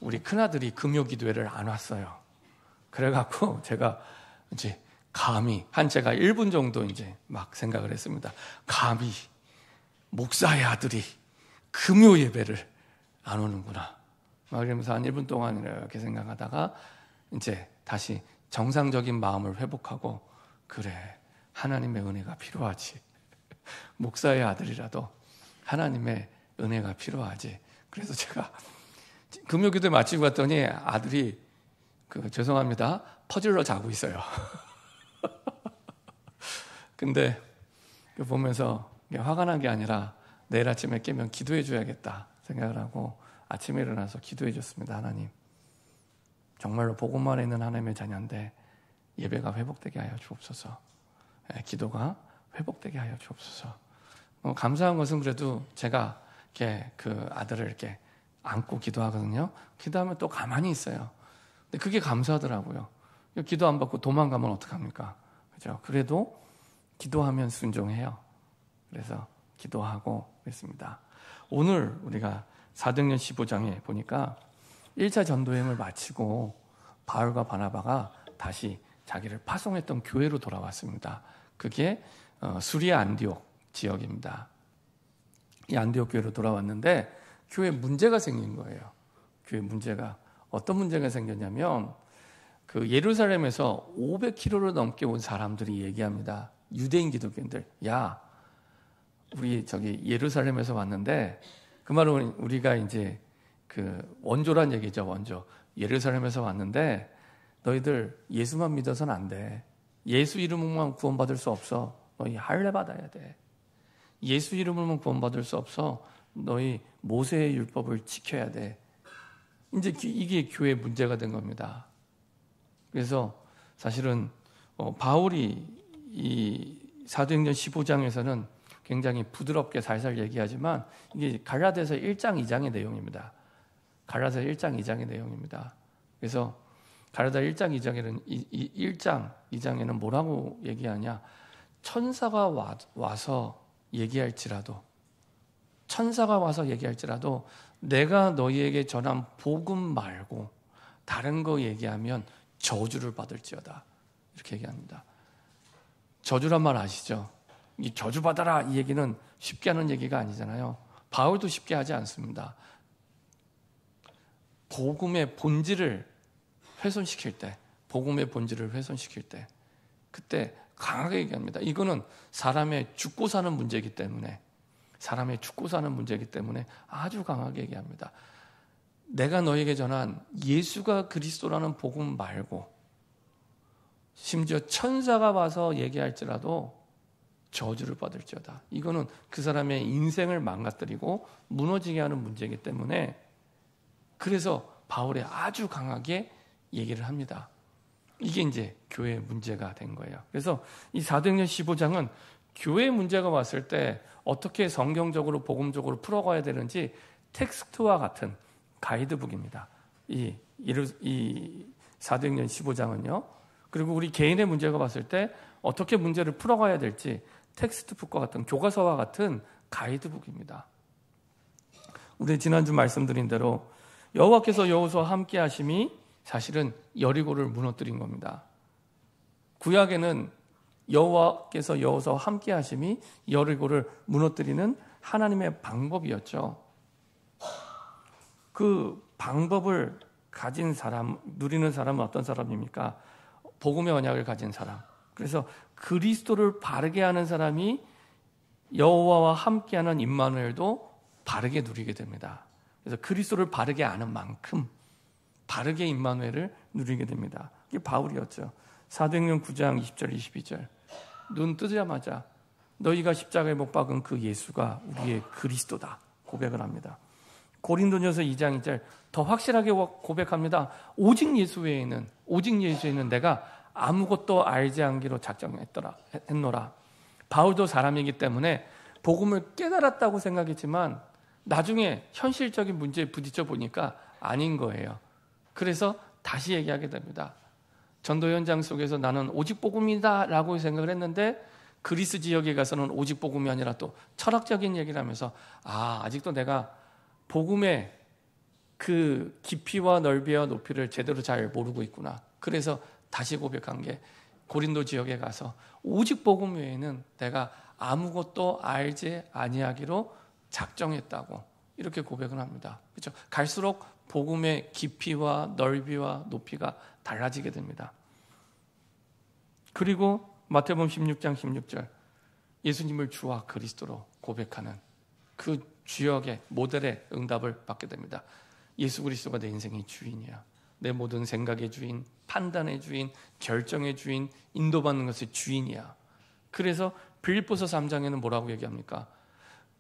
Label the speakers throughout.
Speaker 1: 우리 큰아들이 금요기도회를 안 왔어요. 그래갖고 제가 이제 감히 제가 1분 정도 이제 막 생각을 했습니다. 감히 목사의 아들이 금요 예배를 안 오는구나. 막 이러면서 한 1분 동안 이렇게 생각하다가 이제 다시 정상적인 마음을 회복하고, 그래, 하나님의 은혜가 필요하지. 목사의 아들이라도 하나님의 은혜가 필요하지. 그래서 제가 금요기도에 마치고 갔더니 아들이 죄송합니다, 퍼즐러 자고 있어요. 근데 보면서 화가 난 게 아니라 내일 아침에 깨면 기도해 줘야겠다 생각을 하고 아침에 일어나서 기도해 줬습니다. 하나님, 정말로 복음만에 있는 하나님의 자녀인데 예배가 회복되게 하여 주옵소서. 기도가 회복되게 하여 주옵소서. 감사한 것은 그래도 제가 이렇게 그 아들을 이렇게 안고 기도하거든요. 기도하면 또 가만히 있어요. 근데 그게 감사하더라고요. 기도 안 받고 도망가면 어떡합니까? 그죠? 그래도 기도하면 순종해요. 그래서 기도하고 그랬습니다. 오늘 우리가 사도행전 15장에 보니까 1차 전도여행을 마치고 바울과 바나바가 다시 자기를 파송했던 교회로 돌아왔습니다. 그게 수리아 안디옥 지역입니다. 이 안디옥 교회로 돌아왔는데 교회에 문제가 생긴 거예요. 교회 문제가 어떤 문제가 생겼냐면 그 예루살렘에서 500km를 넘게 온 사람들이 얘기합니다. 유대인 기독교인들, 야, 우리 저기 예루살렘에서 왔는데, 그 말은 우리가 이제 그 원조란 얘기죠. 원조. 예루살렘에서 왔는데 너희들 예수만 믿어서는 안 돼. 예수 이름으로만 구원받을 수 없어. 너희 할례 받아야 돼. 예수 이름으로만 구원받을 수 없어. 너희 모세의 율법을 지켜야 돼. 이제 이게 교회의 문제가 된 겁니다. 그래서 사실은 바울이 이 사도행전 15장에서는 굉장히 부드럽게 살살 얘기하지만 이게 갈라디아서 1장 2장의 내용입니다. 갈라디아서 1장 2장의 내용입니다. 그래서 갈라디아 1장 2장에는 1장 2장에는 뭐라고 얘기하냐? 천사가 와서 얘기할지라도 내가 너희에게 전한 복음 말고 다른 거 얘기하면 저주를 받을지어다. 이렇게 얘기합니다. 저주란 말 아시죠? 이 저주 받아라 이 얘기는 쉽게 하는 얘기가 아니잖아요. 바울도 쉽게 하지 않습니다. 복음의 본질을 훼손시킬 때, 그때 강하게 얘기합니다. 이거는 사람의 죽고 사는 문제이기 때문에 아주 강하게 얘기합니다. 내가 너에게 전한 예수가 그리스도라는 복음 말고 심지어 천사가 와서 얘기할지라도 저주를 받을지어다. 이거는 그 사람의 인생을 망가뜨리고 무너지게 하는 문제이기 때문에, 그래서 바울이 아주 강하게 얘기를 합니다. 이게 이제 교회의 문제가 된 거예요. 그래서 이 사도행전 15장은 교회의 문제가 왔을 때 어떻게 성경적으로 복음적으로 풀어가야 되는지 텍스트와 같은 가이드북입니다. 이 사도행전 15장은요. 그리고 우리 개인의 문제가 왔을 때 어떻게 문제를 풀어가야 될지 텍스트북과 같은 교과서와 같은 가이드북입니다. 우리 지난주 말씀드린 대로 여호와께서 여호수아와 함께 하심이 사실은 여리고를 무너뜨린 겁니다. 구약에는 여호와께서 여호수아와 함께 하심이 여리고를 무너뜨리는 하나님의 방법이었죠. 그 방법을 가진 사람, 누리는 사람은 어떤 사람입니까? 복음의 언약을 가진 사람. 그래서 그리스도를 바르게 하는 사람이 여호와와 함께하는 임마누엘도 바르게 누리게 됩니다. 그래서 그리스도를 바르게 아는 만큼 바르게 임마누엘을 누리게 됩니다. 이게 바울이었죠. 사도행전 9장 20절 22절. 눈 뜨자마자 너희가 십자가에 못 박은 그 예수가 우리의 그리스도다 고백을 합니다. 고린도전서 2장 2절 더 확실하게 고백합니다. 오직 예수 외에는 내가 아무것도 알지 않기로 작정했노라. 바울도 사람이기 때문에 복음을 깨달았다고 생각했지만 나중에 현실적인 문제에 부딪혀 보니까 아닌 거예요. 그래서 다시 얘기하게 됩니다. 전도 현장 속에서 나는 오직 복음이다 라고 생각을 했는데 그리스 지역에 가서는 오직 복음이 아니라 또 철학적인 얘기를 하면서 아직도 내가 복음의 그 깊이와 넓이와 높이를 제대로 잘 모르고 있구나. 그래서 다시 고백한 게 고린도 지역에 가서 오직 복음 외에는 내가 아무것도 알지 아니하기로 작정했다고 이렇게 고백을 합니다. 그렇죠? 갈수록 복음의 깊이와 넓이와 높이가 달라지게 됩니다. 그리고 마태복음 16장 16절 예수님을 주와 그리스도로 고백하는 그 주역의 모델의 응답을 받게 됩니다. 예수 그리스도가 내 인생의 주인이야. 내 모든 생각의 주인, 판단의 주인, 결정의 주인, 인도받는 것의 주인이야. 그래서 빌립보서 3장에는 뭐라고 얘기합니까?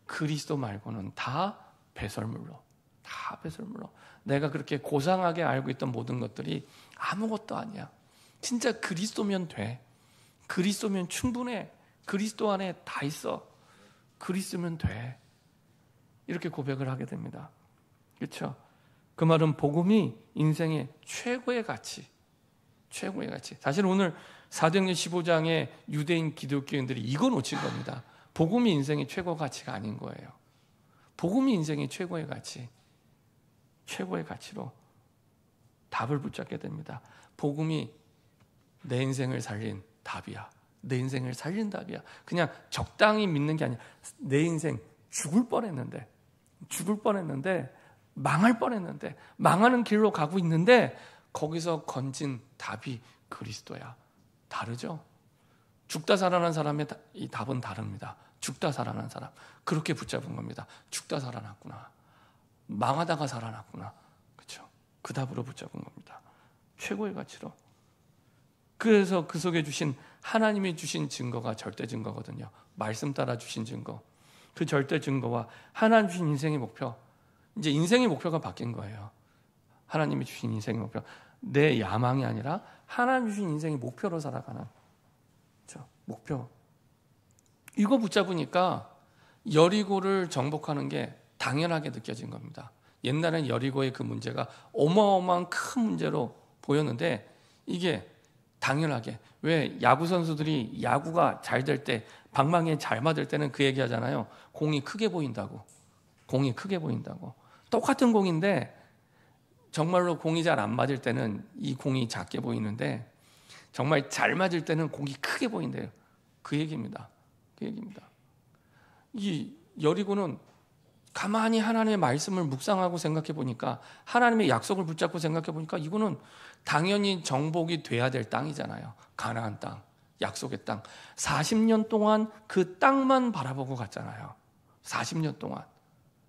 Speaker 1: 그리스도 말고는 다 배설물로, 다 배설물로. 내가 그렇게 고상하게 알고 있던 모든 것들이 아무것도 아니야. 진짜 그리스도면 돼. 그리스도면 충분해. 그리스도 안에 다 있어. 그리스도면 돼. 이렇게 고백을 하게 됩니다. 그렇죠? 그 말은 복음이 인생의 최고의 가치, 최고의 가치. 사실 오늘 사도행전 15장의 유대인 기독교인들이 이거 놓친 겁니다. 복음이 인생의 최고 가치가 아닌 거예요. 복음이 인생의 최고의 가치, 최고의 가치로 답을 붙잡게 됩니다. 복음이 내 인생을 살린 답이야. 내 인생을 살린 답이야. 그냥 적당히 믿는 게 아니야. 내 인생 죽을 뻔했는데 망할 뻔했는데 망하는 길로 가고 있는데 거기서 건진 답이 그리스도야. 다르죠? 죽다 살아난 사람의 이 답은 다릅니다. 죽다 살아난 사람 그렇게 붙잡은 겁니다. 죽다 살아났구나. 망하다가 살아났구나. 그렇죠? 그 답으로 붙잡은 겁니다. 최고의 가치로. 그래서 그 속에 주신 하나님이 주신 증거가 절대 증거거든요. 말씀 따라 주신 증거. 그 절대 증거와 하나님 주신 인생의 목표. 이제 인생의 목표가 바뀐 거예요. 하나님이 주신 인생의 목표. 내 야망이 아니라 하나님 주신 인생의 목표로 살아가는. 그렇죠? 목표. 이거 붙잡으니까 여리고를 정복하는 게 당연하게 느껴진 겁니다. 옛날엔 여리고의 그 문제가 어마어마한 큰 문제로 보였는데 이게 당연하게, 왜 야구 선수들이 야구가 잘 될 때, 방망이에 잘 맞을 때는 그 얘기 하잖아요. 공이 크게 보인다고. 공이 크게 보인다고. 똑같은 공인데 정말로 공이 잘 안 맞을 때는 이 공이 작게 보이는데 정말 잘 맞을 때는 공이 크게 보인대요. 그 얘기입니다. 그 얘기입니다. 이 여리고는 가만히 하나님의 말씀을 묵상하고 생각해 보니까, 하나님의 약속을 붙잡고 생각해 보니까 이거는 당연히 정복이 돼야 될 땅이잖아요. 가나안 땅, 약속의 땅. 40년 동안 그 땅만 바라보고 갔잖아요. 40년 동안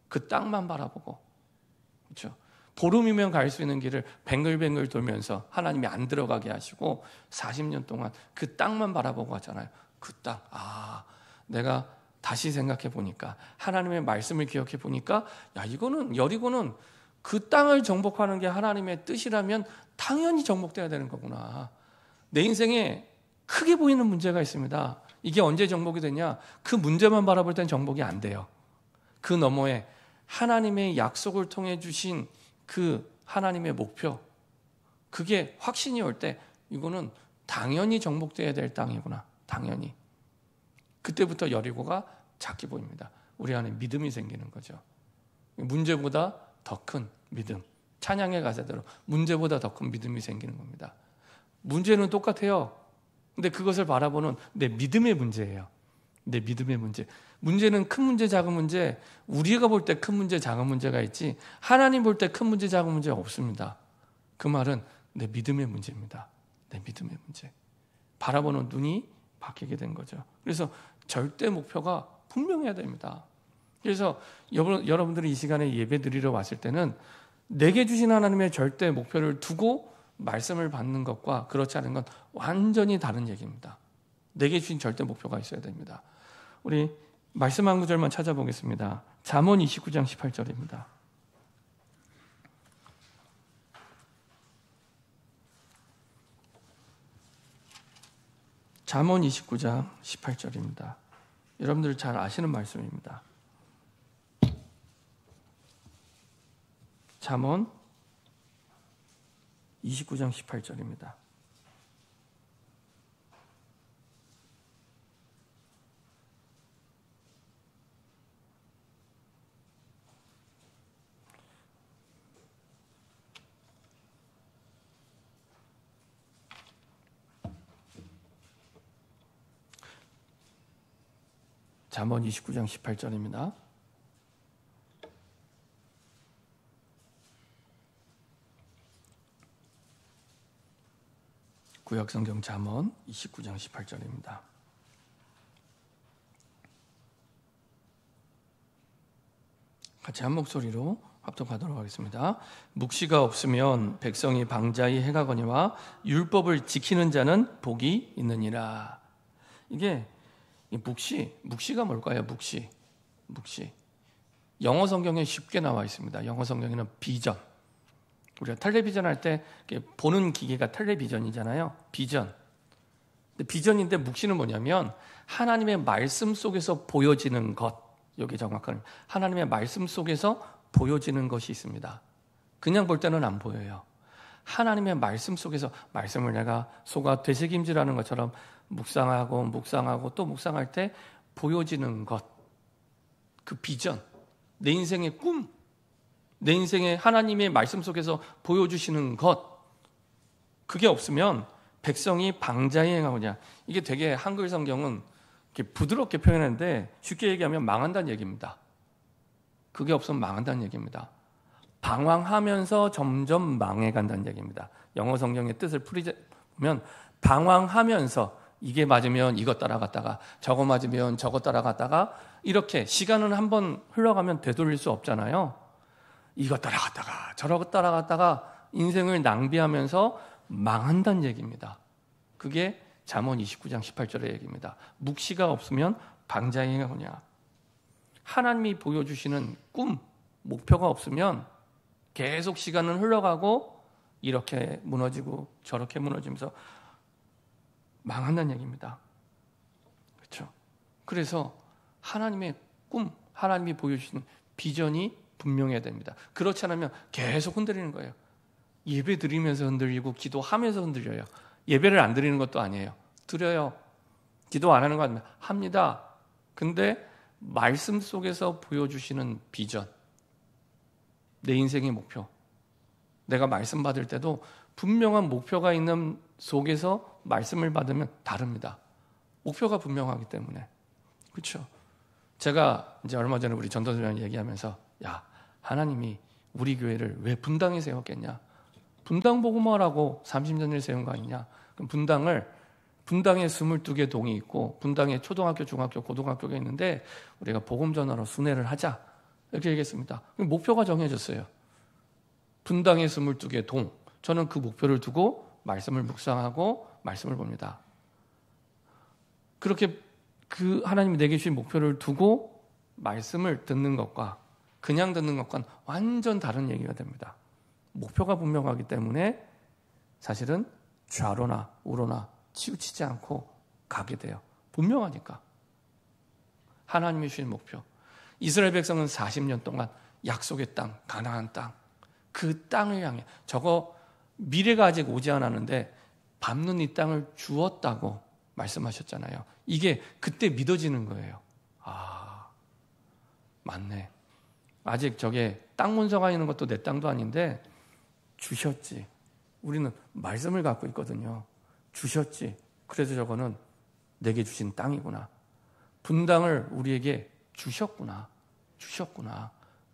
Speaker 1: 그 땅만 바라보고. 그렇죠? 보름이면 갈 수 있는 길을 뱅글뱅글 돌면서 하나님이 안 들어가게 하시고 40년 동안 그 땅만 바라보고 갔잖아요. 그 땅. 내가 다시 생각해 보니까, 하나님의 말씀을 기억해 보니까, 야, 이거는 여리고는 그 땅을 정복하는 게 하나님의 뜻이라면 당연히 정복돼야 되는 거구나. 내 인생에 크게 보이는 문제가 있습니다. 이게 언제 정복이 되냐? 그 문제만 바라볼 땐 정복이 안 돼요. 그 너머에 하나님의 약속을 통해 주신 그 하나님의 목표, 그게 확신이 올 때 이거는 당연히 정복돼야 될 땅이구나. 당연히. 그때부터 여리고가 작게 보입니다. 우리 안에 믿음이 생기는 거죠. 문제보다 더 큰 믿음. 찬양의 가사대로 문제보다 더 큰 믿음이 생기는 겁니다. 문제는 똑같아요. 근데 그것을 바라보는 내 믿음의 문제예요. 내 믿음의 문제. 문제는 큰 문제, 작은 문제, 우리가 볼 때 큰 문제, 작은 문제가 있지, 하나님 볼 때 큰 문제, 작은 문제가 없습니다. 그 말은 내 믿음의 문제입니다. 내 믿음의 문제. 바라보는 눈이 바뀌게 된 거죠. 그래서 절대 목표가 분명해야 됩니다. 그래서 여러분들이 이 시간에 예배 드리러 왔을 때는 내게 주신 하나님의 절대 목표를 두고 말씀을 받는 것과 그렇지 않은 건 완전히 다른 얘기입니다. 내게 주신 절대 목표가 있어야 됩니다. 우리 말씀 한 구절만 찾아보겠습니다. 잠언 29장 18절입니다. 잠언 29장 18절입니다. 여러분들 잘 아시는 말씀입니다. 잠언 29장 18절입니다. 잠언 29장 18절입니다. 구약성경 잠언 29장 18절입니다. 같이 한 목소리로 합독하도록 하겠습니다. 묵시가 없으면 백성이 방자히 행하거니와 율법을 지키는 자는 복이 있느니라. 이게 묵시가 뭘까요? 묵시. 영어 성경에 쉽게 나와 있습니다. 영어 성경에는 비전. 우리가 텔레비전 할 때 보는 기계가 텔레비전이잖아요. 비전. 근데 비전인데 묵시는 뭐냐면 하나님의 말씀 속에서 보여지는 것. 여기 정확한 하나님의 말씀 속에서 보여지는 것이 있습니다. 그냥 볼 때는 안 보여요. 하나님의 말씀 속에서 말씀을 내가 속아 되새김질하는 것처럼 묵상하고 또 묵상할 때 보여지는 것. 그 비전. 내 인생의 꿈. 내 인생에 하나님의 말씀 속에서 보여주시는 것. 그게 없으면 백성이 방자히 행하느냐. 이게 되게 한글 성경은 이렇게 부드럽게 표현하는데 쉽게 얘기하면 망한다는 얘기입니다. 그게 없으면 망한다는 얘기입니다. 방황하면서 점점 망해간다는 얘기입니다. 영어 성경의 뜻을 풀이보면 방황하면서 이게 맞으면 이것 따라갔다가 저거 맞으면 저거 따라갔다가 이렇게 시간은 한번 흘러가면 되돌릴 수 없잖아요. 이것 따라갔다가 저것 따라갔다가 인생을 낭비하면서 망한다는 얘기입니다. 그게 잠언 29장 18절의 얘기입니다. 묵시가 없으면 방자히 행하느냐. 하나님이 보여주시는 꿈, 목표가 없으면 계속 시간은 흘러가고 이렇게 무너지고 저렇게 무너지면서 망한다는 얘기입니다. 그렇죠? 그래서 하나님의 꿈, 하나님이 보여주시는 비전이 분명해야 됩니다. 그렇지 않으면 계속 흔들리는 거예요. 예배 드리면서 흔들리고 기도하면서 흔들려요. 예배를 안 드리는 것도 아니에요. 드려요. 기도 안 하는 거 아니면 합니다. 근데 말씀 속에서 보여주시는 비전, 내 인생의 목표, 내가 말씀 받을 때도 분명한 목표가 있는 속에서 말씀을 받으면 다릅니다. 목표가 분명하기 때문에. 그렇죠? 제가 이제 얼마 전에 우리 전도사님 얘기하면서 야, 하나님이 우리 교회를 왜 분당에 세웠겠냐? 분당 복음화라고 30년을 세운 거 아니냐? 그럼 분당에 22개 동이 있고 분당에 초등학교, 중학교, 고등학교가 있는데 우리가 복음 전화로 순회를 하자. 이렇게 얘기했습니다. 목표가 정해졌어요. 분당에 22개 동. 저는 그 목표를 두고 말씀을 묵상하고 말씀을 봅니다. 그렇게 그 하나님이 내게 주신 목표를 두고 말씀을 듣는 것과 그냥 듣는 것과는 완전 다른 얘기가 됩니다. 목표가 분명하기 때문에 사실은 좌로나 우로나 치우치지 않고 가게 돼요. 분명하니까. 하나님이 주신 목표. 이스라엘 백성은 40년 동안 약속의 땅, 가나안 땅, 그 땅을 향해 저거 미래가 아직 오지 않았는데 밟는 이 땅을 주었다고 말씀하셨잖아요. 이게 그때 믿어지는 거예요. 아, 맞네. 아직 저게 땅 문서가 있는 것도 내 땅도 아닌데 주셨지. 우리는 말씀을 갖고 있거든요. 주셨지. 그래서 저거는 내게 주신 땅이구나. 분당을 우리에게 주셨구나.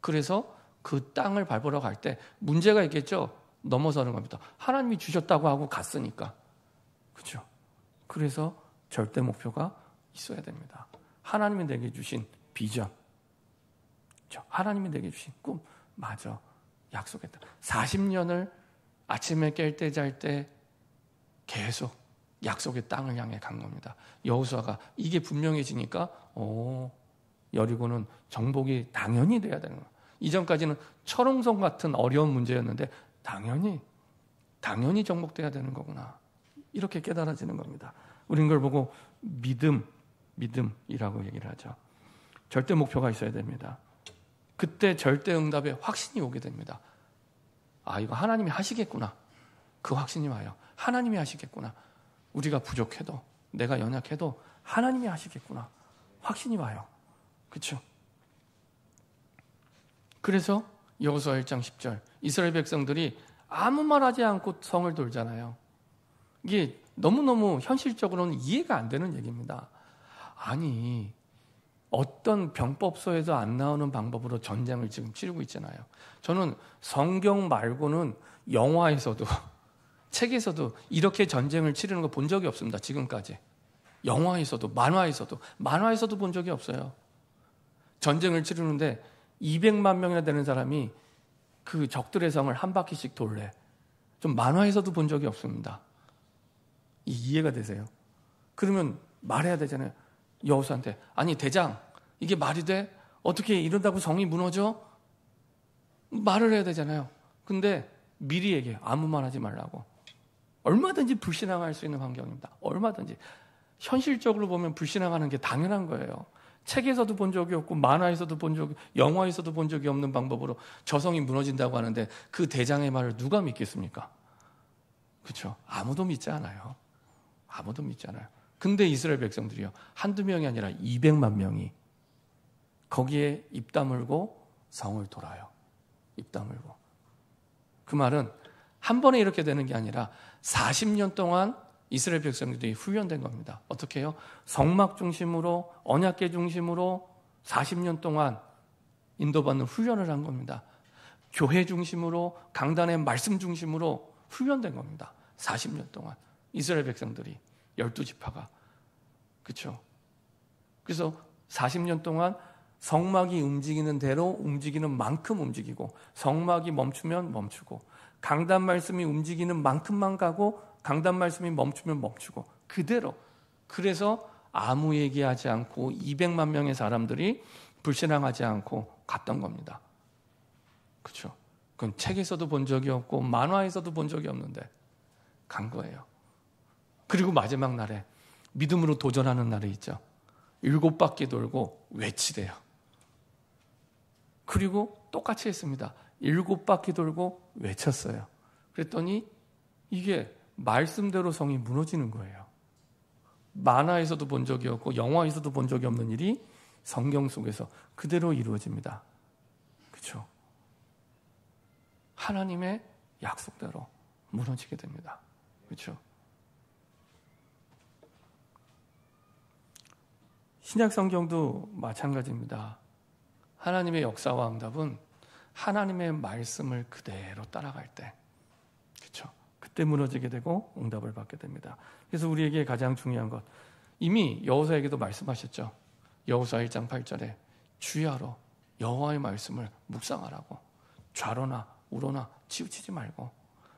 Speaker 1: 그래서 그 땅을 밟으러 갈 때 문제가 있겠죠. 넘어서는 겁니다. 하나님이 주셨다고 하고 갔으니까. 그렇죠? 그래서 절대 목표가 있어야 됩니다. 하나님이 내게 주신 비전. 그렇죠? 하나님이 내게 주신 꿈. 맞아. 약속했다. 40년을 아침에 깰 때 잘 때 계속 약속의 땅을 향해 간 겁니다. 여호수아가 이게 분명해지니까 여리고는 정복이 당연히 돼야 되는 거예요. 이전까지는 철옹성 같은 어려운 문제였는데 당연히 정복돼야 되는 거구나. 이렇게 깨달아지는 겁니다. 우린 그걸 보고 믿음이라고 얘기를 하죠. 절대 목표가 있어야 됩니다. 그때 절대 응답에 확신이 오게 됩니다. 아, 이거 하나님이 하시겠구나. 그 확신이 와요. 하나님이 하시겠구나. 우리가 부족해도 내가 연약해도 하나님이 하시겠구나. 확신이 와요. 그렇죠? 그래서 여호수아 1장 10절 이스라엘 백성들이 아무 말하지 않고 성을 돌잖아요. 이게 너무너무 현실적으로는 이해가 안 되는 얘기입니다. 아니, 어떤 병법서에도 안 나오는 방법으로 전쟁을 지금 치르고 있잖아요. 저는 성경 말고는 영화에서도 책에서도 이렇게 전쟁을 치르는 거 본 적이 없습니다. 지금까지. 영화에서도 만화에서도 본 적이 없어요. 전쟁을 치르는데 200만 명이나 되는 사람이 그 적들의 성을 한 바퀴씩 돌래. 좀 만화에서도 본 적이 없습니다. 이해가 되세요? 그러면 말해야 되잖아요. 여호수아한테, 아니 대장, 이게 말이 돼? 어떻게 이런다고 성이 무너져? 말을 해야 되잖아요. 근데 미리 얘기해요. 아무 말 하지 말라고. 얼마든지 불신앙할 수 있는 환경입니다. 얼마든지. 현실적으로 보면 불신앙하는 게 당연한 거예요. 책에서도 본 적이 없고 만화에서도 본 적이, 영화에서도 본 적이 없는 방법으로 저성이 무너진다고 하는데 그 대장의 말을 누가 믿겠습니까? 그렇죠? 아무도 믿지 않아요. 아무도 믿지 않아요. 근데 이스라엘 백성들이요, 한두 명이 아니라 200만 명이 거기에 입 다물고 성을 돌아요. 입 다물고. 그 말은 한 번에 이렇게 되는 게 아니라 40년 동안 이스라엘 백성들이 훈련된 겁니다. 어떻게 해요? 성막 중심으로, 언약궤 중심으로 40년 동안 인도받는 훈련을 한 겁니다. 교회 중심으로, 강단의 말씀 중심으로 훈련된 겁니다. 40년 동안 이스라엘 백성들이 12지파가. 그렇죠? 그래서 40년 동안 성막이 움직이는 대로 움직이는 만큼 움직이고, 성막이 멈추면 멈추고, 강단 말씀이 움직이는 만큼만 가고, 강단 말씀이 멈추면 멈추고, 그대로. 그래서 아무 얘기하지 않고 200만 명의 사람들이 불신앙하지 않고 갔던 겁니다. 그렇죠? 그건 책에서도 본 적이 없고 만화에서도 본 적이 없는데 간 거예요. 그리고 마지막 날에 믿음으로 도전하는 날이 있죠. 7바퀴 돌고 외치대요. 그리고 똑같이 했습니다. 7바퀴 돌고 외쳤어요. 그랬더니 이게 말씀대로 성이 무너지는 거예요. 만화에서도 본 적이 없고 영화에서도 본 적이 없는 일이 성경 속에서 그대로 이루어집니다. 그렇죠? 하나님의 약속대로 무너지게 됩니다. 그렇죠? 신약 성경도 마찬가지입니다. 하나님의 역사와 응답은 하나님의 말씀을 그대로 따라갈 때, 그렇죠? 그때 무너지게 되고 응답을 받게 됩니다. 그래서 우리에게 가장 중요한 것, 이미 여호수아에게도 말씀하셨죠. 여호수아 1장 8절에 주야로 여호와의 말씀을 묵상하라고. 좌로나 우로나 치우치지 말고,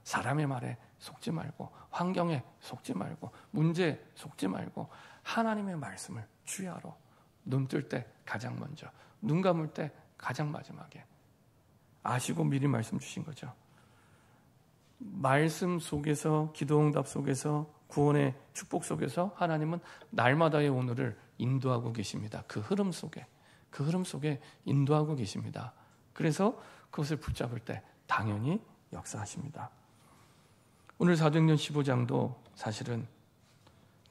Speaker 1: 사람의 말에 속지 말고, 환경에 속지 말고, 문제에 속지 말고, 하나님의 말씀을 주야로. 눈 뜰 때 가장 먼저, 눈 감을 때 가장 마지막에. 아시고 미리 말씀 주신 거죠. 말씀 속에서, 기도응답 속에서, 구원의 축복 속에서 하나님은 날마다의 오늘을 인도하고 계십니다. 그 흐름 속에 인도하고 계십니다. 그래서 그것을 붙잡을 때 당연히 역사하십니다. 오늘 사도행전 15장도 사실은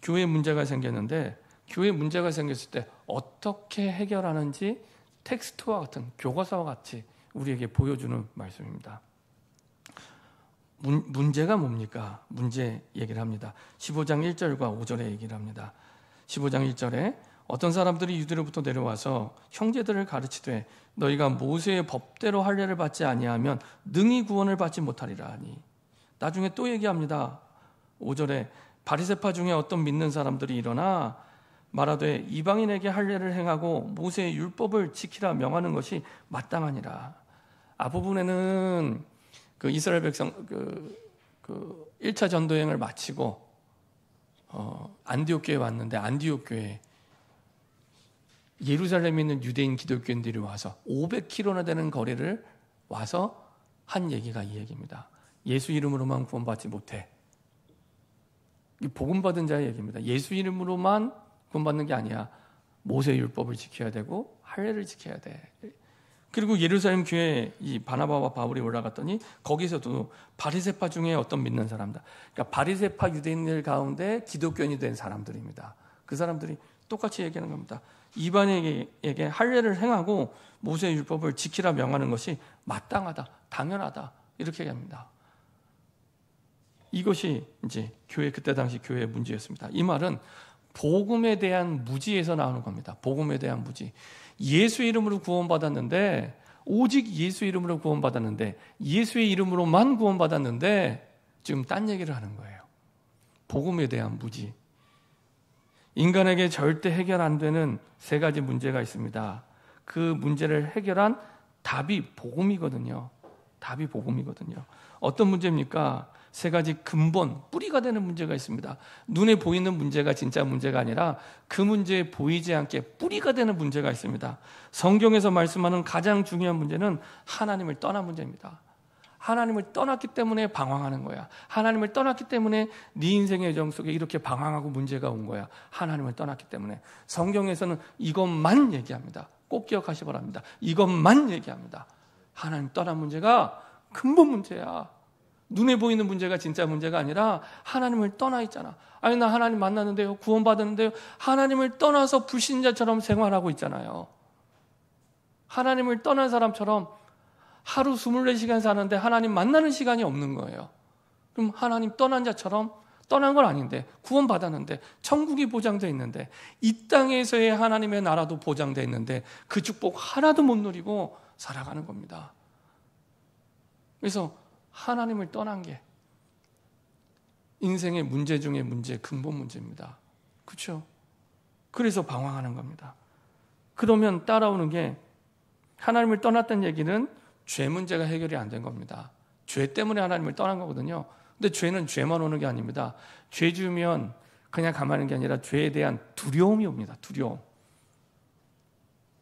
Speaker 1: 교회 문제가 생겼는데, 교회 문제가 생겼을 때 어떻게 해결하는지 텍스트와 같은, 교과서와 같이 우리에게 보여주는 말씀입니다. 문제가 뭡니까? 문제 얘기를 합니다. 15장 1절과 5절에 얘기를 합니다. 15장 1절에 어떤 사람들이 유대로부터 내려와서 형제들을 가르치되 너희가 모세의 법대로 할례를 받지 아니하면 능히 구원을 받지 못하리라 하니. 나중에 또 얘기합니다. 5절에 바리새파 중에 어떤 믿는 사람들이 일어나 말하되 이방인에게 할례를 행하고 모세의 율법을 지키라 명하는 것이 마땅하니라. 앞부분에는 그 이스라엘 백성 그 1차 전도행을 마치고 안디옥 교회에 왔는데, 안디옥 교회에 예루살렘에 있는 유대인 기독교인들이 와서 500km나 되는 거리를 와서 한 얘기가 이 얘기입니다. 예수 이름으로만 구원받지 못해. 이 복음받은 자의 얘기입니다. 예수 이름으로만 구원받는 게 아니야. 모세의 율법을 지켜야 되고 할례를 지켜야 돼. 그리고 예루살렘 교회에 이 바나바와 바울이 올라갔더니 거기서도 바리새파 중에 어떤 믿는 사람들, 그러니까 바리새파 유대인들 가운데 기독교인이 된 사람들입니다. 그 사람들이 똑같이 얘기하는 겁니다. 이방인에게 할례를 행하고 모세의 율법을 지키라 명하는 것이 마땅하다, 당연하다, 이렇게 얘기합니다. 이것이 이제 교회, 그때 당시 교회의 문제였습니다. 이 말은 복음에 대한 무지에서 나오는 겁니다. 복음에 대한 무지. 예수 이름으로 구원받았는데, 오직 예수 이름으로 구원받았는데, 예수의 이름으로만 구원받았는데 지금 딴 얘기를 하는 거예요. 복음에 대한 무지. 인간에게 절대 해결 안 되는 세 가지 문제가 있습니다. 그 문제를 해결한 답이 복음이거든요. 답이 복음이거든요. 어떤 문제입니까? 세 가지 근본, 뿌리가 되는 문제가 있습니다. 눈에 보이는 문제가 진짜 문제가 아니라 그 문제에 보이지 않게 뿌리가 되는 문제가 있습니다. 성경에서 말씀하는 가장 중요한 문제는 하나님을 떠난 문제입니다. 하나님을 떠났기 때문에 방황하는 거야. 하나님을 떠났기 때문에 네 인생의 여정 속에 이렇게 방황하고 문제가 온 거야. 하나님을 떠났기 때문에. 성경에서는 이것만 얘기합니다. 꼭 기억하시 기 바랍니다. 이것만 얘기합니다. 하나님 떠난 문제가 근본 문제야. 눈에 보이는 문제가 진짜 문제가 아니라 하나님을 떠나 있잖아. 아니, 나 하나님 만났는데요, 구원받았는데요, 하나님을 떠나서 불신자처럼 생활하고 있잖아요. 하나님을 떠난 사람처럼 하루 24시간 사는데 하나님 만나는 시간이 없는 거예요. 그럼 하나님 떠난 자처럼, 떠난 건 아닌데, 구원받았는데, 천국이 보장되어 있는데, 이 땅에서의 하나님의 나라도 보장되어 있는데 그 축복 하나도 못 누리고 살아가는 겁니다. 그래서 하나님을 떠난 게 인생의 문제 중에 문제, 근본 문제입니다. 그렇죠? 그래서 방황하는 겁니다. 그러면 따라오는 게, 하나님을 떠났다는 얘기는 죄 문제가 해결이 안 된 겁니다. 죄 때문에 하나님을 떠난 거거든요. 근데 죄는 죄만 오는 게 아닙니다. 죄 지으면 그냥 가만히 있는 게 아니라 죄에 대한 두려움이 옵니다. 두려움.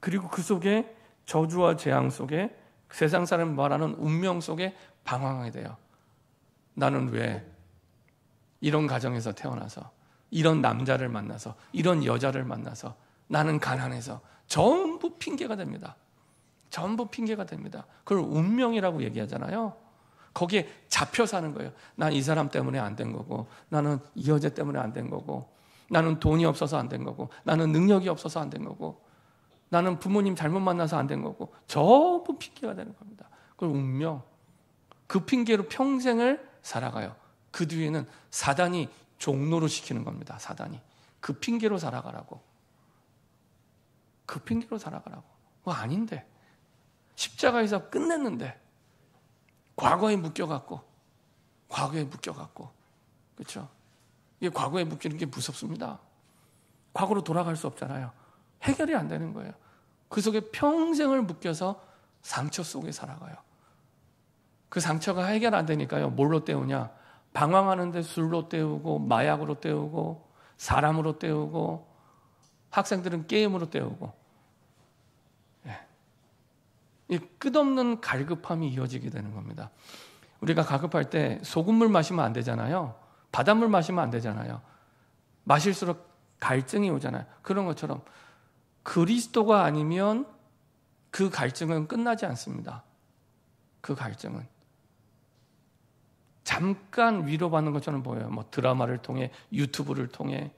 Speaker 1: 그리고 그 속에 저주와 재앙 속에, 세상 사람 말하는 운명 속에 방황하게 돼요. 나는 왜 이런 가정에서 태어나서, 이런 남자를 만나서, 이런 여자를 만나서, 나는 가난해서, 전부 핑계가 됩니다. 전부 핑계가 됩니다. 그걸 운명이라고 얘기하잖아요. 거기에 잡혀 사는 거예요. 난 이 사람 때문에 안 된 거고, 나는 이 여자 때문에 안 된 거고, 나는 돈이 없어서 안 된 거고, 나는 능력이 없어서 안 된 거고, 나는 부모님 잘못 만나서 안 된 거고, 전부 핑계가 되는 겁니다. 그걸 운명. 그 핑계로 평생을 살아가요. 그 뒤에는 사단이 종로로 시키는 겁니다. 사단이. 그 핑계로 살아가라고. 그 핑계로 살아가라고. 그거 아닌데. 십자가에서 끝냈는데 과거에 묶여갖고, 그렇죠? 이게 과거에 묶이는 게 무섭습니다. 과거로 돌아갈 수 없잖아요. 해결이 안 되는 거예요. 그 속에 평생을 묶여서 상처 속에 살아가요. 그 상처가 해결 안 되니까요, 뭘로 때우냐? 방황하는데 술로 때우고, 마약으로 때우고, 사람으로 때우고, 학생들은 게임으로 때우고, 이 끝없는 갈급함이 이어지게 되는 겁니다. 우리가 가급할 때 소금물 마시면 안 되잖아요. 바닷물 마시면 안 되잖아요. 마실수록 갈증이 오잖아요. 그런 것처럼 그리스도가 아니면 그 갈증은 끝나지 않습니다. 그 갈증은 잠깐 위로받는 것처럼 보여요. 뭐 드라마를 통해, 유튜브를 통해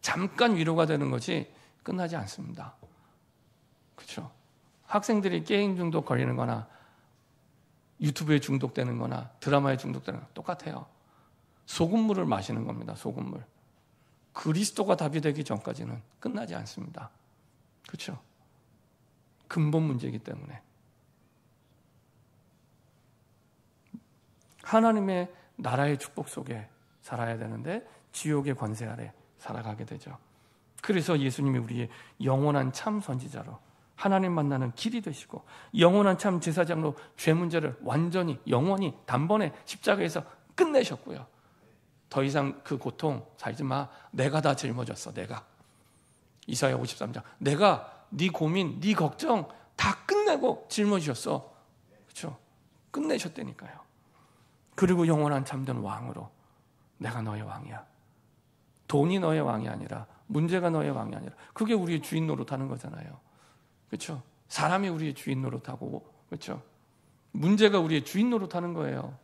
Speaker 1: 잠깐 위로가 되는 것이 끝나지 않습니다. 그렇죠? 학생들이 게임 중독 걸리는 거나 유튜브에 중독되는 거나 드라마에 중독되는 거나 똑같아요. 소금물을 마시는 겁니다. 소금물. 그리스도가 답이 되기 전까지는 끝나지 않습니다. 그렇죠? 근본 문제이기 때문에. 하나님의 나라의 축복 속에 살아야 되는데 지옥의 권세 아래 살아가게 되죠. 그래서 예수님이 우리의 영원한 참 선지자로, 하나님 만나는 길이 되시고, 영원한 참 제사장로 죄 문제를 완전히 영원히 단번에 십자가에서 끝내셨고요. 더 이상 그 고통 살지 마. 내가 다 짊어졌어. 내가. 이사야 53장. 내가 네 고민, 네 걱정 다 끝내고 짊어지셨어. 그렇죠? 끝내셨다니까요. 그리고 영원한 참된 왕으로, 내가 너의 왕이야. 돈이 너의 왕이 아니라, 문제가 너의 왕이 아니라, 그게 우리의 주인 노릇하는 거잖아요. 그렇죠? 사람이 우리의 주인 노릇하고, 그렇죠? 문제가 우리의 주인 노릇하는 거예요.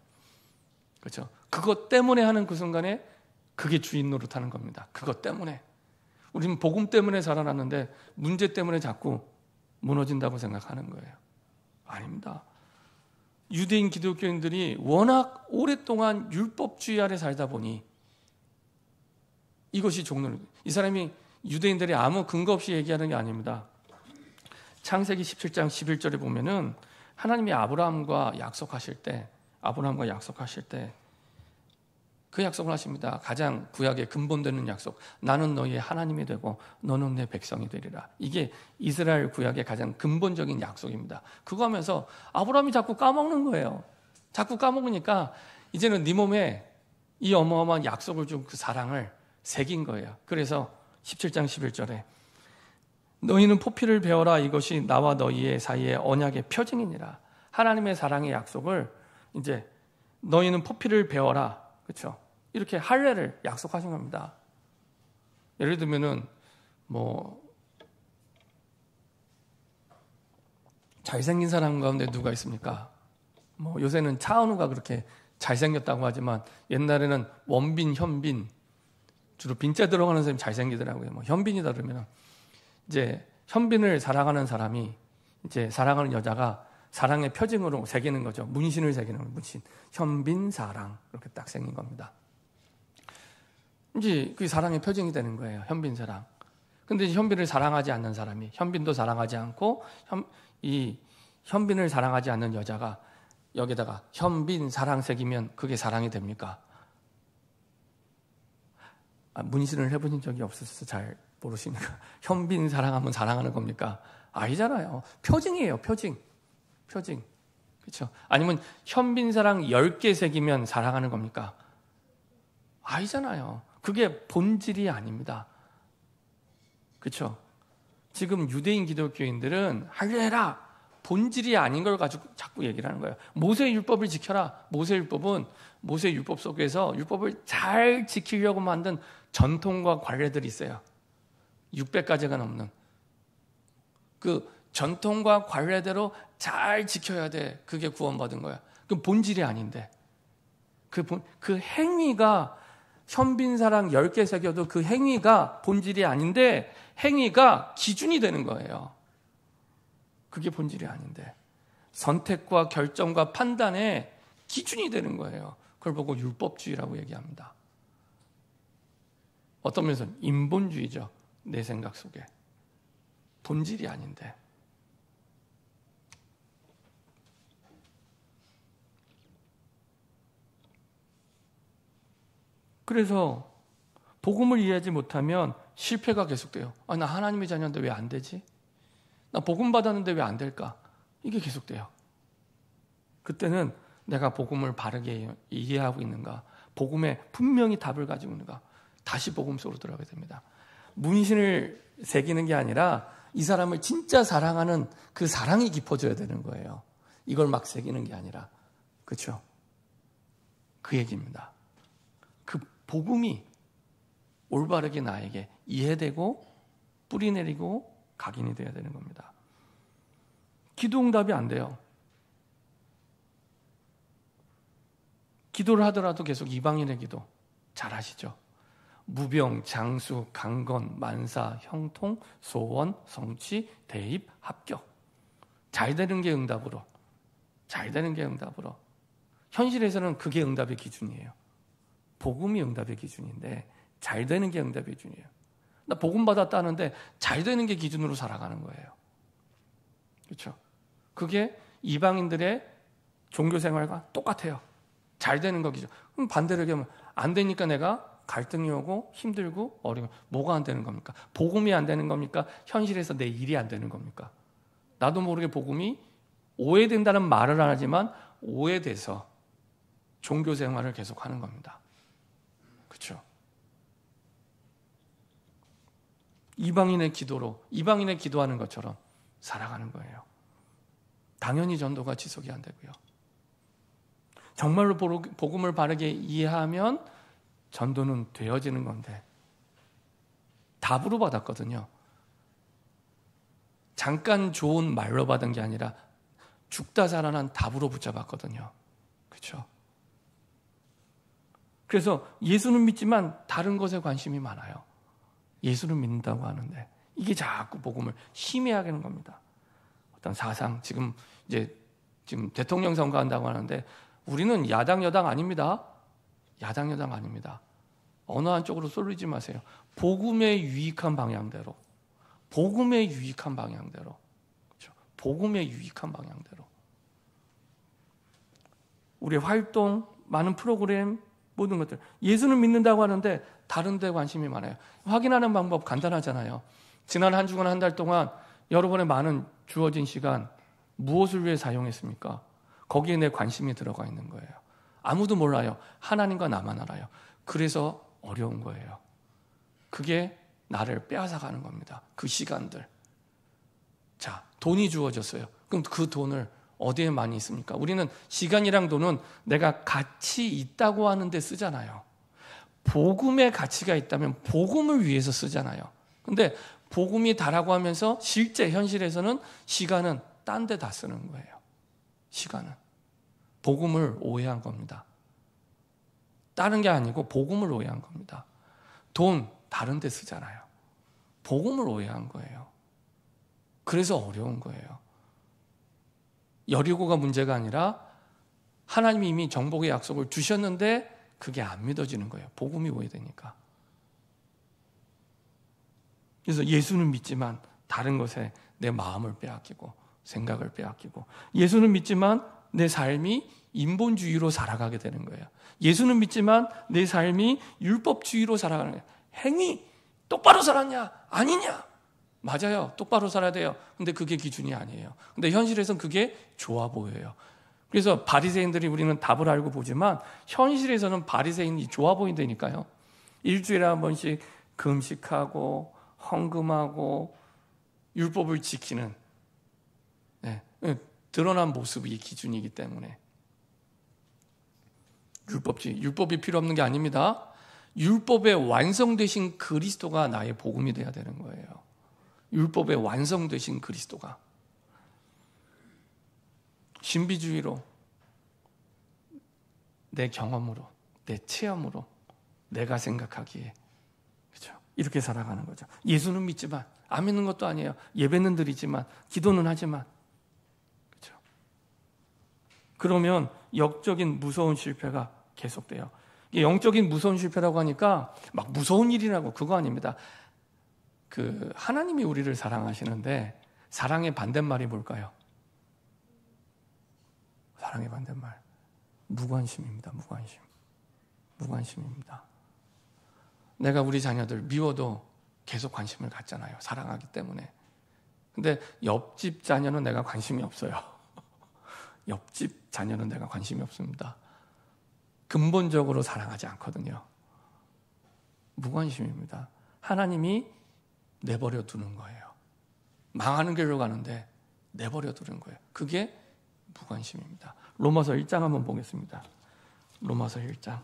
Speaker 1: 그렇죠? 그것 때문에 하는 그 순간에 그게 주인 노릇하는 겁니다. 그것 때문에. 우리는 복음 때문에 살아났는데 문제 때문에 자꾸 무너진다고 생각하는 거예요. 아닙니다. 유대인 기독교인들이 워낙 오랫동안 율법주의 아래 살다 보니 이것이 종론. 이 사람이 유대인들이 아무 근거 없이 얘기하는 게 아닙니다. 창세기 17장 11절에 보면은 하나님이 아브라함과 약속하실 때 그 약속을 하십니다. 가장 구약의 근본되는 약속. 나는 너희의 하나님이 되고 너는 내 백성이 되리라. 이게 이스라엘 구약의 가장 근본적인 약속입니다. 그거 하면서 아브라함이 자꾸 까먹는 거예요. 자꾸 까먹으니까 이제는 네 몸에 이 어마어마한 약속을 준 그 사랑을 새긴 거예요. 그래서 17장 11절에 너희는 포피를 베어라. 이것이 나와 너희의 사이의 언약의 표징이니라. 하나님의 사랑의 약속을 이제 너희는 포피를 베어라. 그렇죠? 이렇게 할례를 약속하신 겁니다. 예를 들면은 잘생긴 사람 가운데 누가 있습니까? 요새는 차은우가 그렇게 잘생겼다고 하지만 옛날에는 원빈, 현빈, 주로 빈자 들어가는 사람이 잘생기더라고요. 현빈이다 그러면 이제 현빈을 사랑하는 사람이 이제 사랑하는 여자가 사랑의 표징으로 새기는 거죠. 문신을 새기는 거예요. 문신. 현빈 사랑. 이렇게 딱 생긴 겁니다. 이제 그게 사랑의 표징이 되는 거예요. 현빈 사랑. 근데 현빈을 사랑하지 않는 사람이, 현빈도 사랑하지 않고 이 현빈을 사랑하지 않는 여자가 여기다가 현빈 사랑 새기면 그게 사랑이 됩니까? 문신을 해보신 적이 없어서 잘 모르시니까 현빈 사랑하면 사랑하는 겁니까? 아니잖아요. 표징이에요. 표징. 그렇죠? 아니면 현빈 사랑 10개 새기면 사랑하는 겁니까? 아니잖아요. 그게 본질이 아닙니다. 그렇죠? 지금 유대인 기독교인들은 할례해라. 본질이 아닌 걸 가지고 자꾸 얘기를 하는 거예요. 모세의 율법을 지켜라. 모세의 율법은 모세의 율법 속에서 율법을 잘 지키려고 만든 전통과 관례들이 있어요. 600가지가 넘는 그 전통과 관례대로 잘 지켜야 돼. 그게 구원받은 거야. 그 본질이 아닌데 그 행위가 현빈사랑 10개 새겨도 그 행위가 본질이 아닌데 행위가 기준이 되는 거예요. 그게 본질이 아닌데 선택과 결정과 판단의 기준이 되는 거예요. 그걸 보고 율법주의라고 얘기합니다. 어떤 면에서는 인본주의죠. 내 생각 속에 본질이 아닌데. 그래서 복음을 이해하지 못하면 실패가 계속돼요. 나 하나님의 자녀인데 왜 안 되지? 나 복음 받았는데 왜 안 될까? 이게 계속돼요. 그때는 내가 복음을 바르게 이해하고 있는가? 복음에 분명히 답을 가지고 있는가? 다시 복음 속으로 들어가게 됩니다. 문신을 새기는 게 아니라 이 사람을 진짜 사랑하는 그 사랑이 깊어져야 되는 거예요. 이걸 막 새기는 게 아니라. 그렇죠? 그 얘기입니다. 그 복음이 올바르게 나에게 이해되고 뿌리내리고 각인이 돼야 되는 겁니다. 기도응답이 안 돼요. 기도를 하더라도 계속 이방인의 기도 잘 아시죠? 무병, 장수, 강건, 만사, 형통, 소원, 성취, 대입, 합격. 잘 되는 게 응답으로. 현실에서는 그게 응답의 기준이에요. 복음이 응답의 기준인데 잘 되는 게 응답의 기준이에요. 나 복음 받았다는데 잘 되는 게 기준으로 살아가는 거예요. 그렇죠? 그게 이방인들의 종교 생활과 똑같아요. 잘 되는 거 기준. 그럼 반대로 얘기하면 안 되니까 내가 갈등이 오고 힘들고 어려워. 뭐가 안 되는 겁니까? 복음이 안 되는 겁니까? 현실에서 내 일이 안 되는 겁니까? 나도 모르게 복음이 오해된다는 말을 안 하지만 오해돼서 종교 생활을 계속하는 겁니다. 그렇죠? 이방인의 기도로 이방인의 기도하는 것처럼 살아가는 거예요. 당연히 전도가 지속이 안 되고요. 정말로 복음을 바르게 이해하면 전도는 되어지는 건데 답으로 받았거든요. 잠깐 좋은 말로 받은 게 아니라 죽다 살아난 답으로 붙잡았거든요. 그렇죠? 그래서 예수는 믿지만 다른 것에 관심이 많아요. 예수는 믿는다고 하는데 이게 자꾸 복음을 희미하게 하는 겁니다. 어떤 사상, 지금 대통령 선거한다고 하는데 우리는 야당 여당 아닙니다. 야당 여당 아닙니다. 어느 한쪽으로 쏠리지 마세요. 복음에 유익한 방향대로. 복음에 유익한 방향대로. 그렇죠? 복음에 유익한 방향대로. 우리의 활동, 많은 프로그램, 모든 것들. 예수는 믿는다고 하는데 다른 데 관심이 많아요. 확인하는 방법 간단하잖아요. 지난 한 주간 한 달 동안 여러분의 많은 주어진 시간 무엇을 위해 사용했습니까? 거기에 내 관심이 들어가 있는 거예요. 아무도 몰라요. 하나님과 나만 알아요. 그래서 어려운 거예요. 그게 나를 빼앗아가는 겁니다. 그 시간들. 자, 돈이 주어졌어요. 그럼 그 돈을 어디에 많이 있습니까? 우리는 시간이랑 돈은 내가 가치 있다고 하는데 쓰잖아요. 복음의 가치가 있다면 복음을 위해서 쓰잖아요. 근데 복음이 다라고 하면서 실제 현실에서는 시간은 딴 데 다 쓰는 거예요. 시간은. 복음을 오해한 겁니다. 다른 게 아니고 복음을 오해한 겁니다. 돈 다른 데 쓰잖아요. 복음을 오해한 거예요. 그래서 어려운 거예요. 여리고가 문제가 아니라 하나님이 이미 정복의 약속을 주셨는데 그게 안 믿어지는 거예요. 복음이 오해되니까. 그래서 예수는 믿지만 다른 것에 내 마음을 빼앗기고 생각을 빼앗기고, 예수는 믿지만 내 삶이 인본주의로 살아가게 되는 거예요. 예수는 믿지만 내 삶이 율법주의로 살아가는 거예요. 행위 똑바로 살았냐 아니냐, 맞아요, 똑바로 살아야 돼요. 근데 그게 기준이 아니에요. 근데 현실에서는 그게 좋아 보여요. 그래서 바리새인들이 우리는 답을 알고 보지만 현실에서는 바리새인이 좋아 보인다니까요. 일주일에 한 번씩 금식하고 헌금하고 율법을 지키는, 드러난 모습이 기준이기 때문에. 율법이 필요 없는 게 아닙니다. 율법에 완성되신 그리스도가 나의 복음이 돼야 되는 거예요. 율법에 완성되신 그리스도가. 신비주의로, 내 경험으로, 내 체험으로, 내가 생각하기에, 그렇죠? 이렇게 살아가는 거죠. 예수는 믿지만 안 믿는 것도 아니에요. 예배는 드리지만, 기도는 하지만, 그렇죠? 그러면 영적인 무서운 실패가 계속돼요. 영적인 무서운 실패라고 하니까 막 무서운 일이라고, 그거 아닙니다. 하나님이 우리를 사랑하시는데 사랑의 반대말이 뭘까요? 사랑의 반대말, 무관심입니다. 무관심입니다. 내가 우리 자녀들 미워도 계속 관심을 갖잖아요. 사랑하기 때문에. 근데 옆집 자녀는 내가 관심이 없어요. 옆집 자녀는 내가 관심이 없습니다. 근본적으로 사랑하지 않거든요. 무관심입니다. 하나님이 내버려 두는 거예요. 망하는 길로 가는데 내버려 두는 거예요. 그게 무관심입니다. 로마서 1장 한번 보겠습니다. 로마서 1장.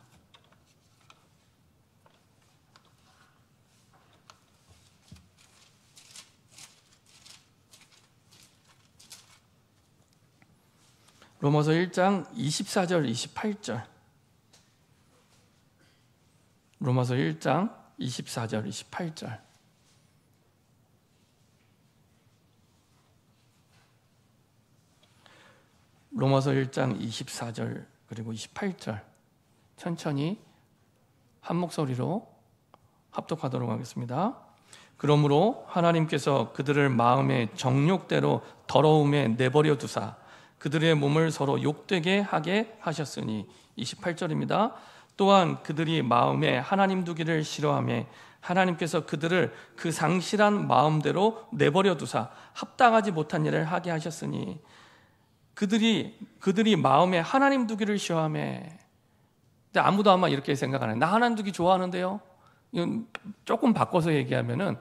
Speaker 1: 로마서 1장 24절 28절. 로마서 1장 24절 28절. 로마서 1장 24절 그리고 28절 천천히 한 목소리로 합독하도록 하겠습니다. 그러므로 하나님께서 그들을 마음의 정욕대로 더러움에 내버려 두사 그들의 몸을 서로 욕되게 하게 하셨으니, 28절입니다. 또한 그들이 마음에 하나님 두기를 싫어하며 하나님께서 그들을 그 상실한 마음대로 내버려 두사 합당하지 못한 일을 하게 하셨으니, 그들이 마음에 하나님 두기를 싫어하며. 근데 아무도 아마 이렇게 생각 안 해요. 나 하나님 두기 좋아하는데요. 이건 조금 바꿔서 얘기하면은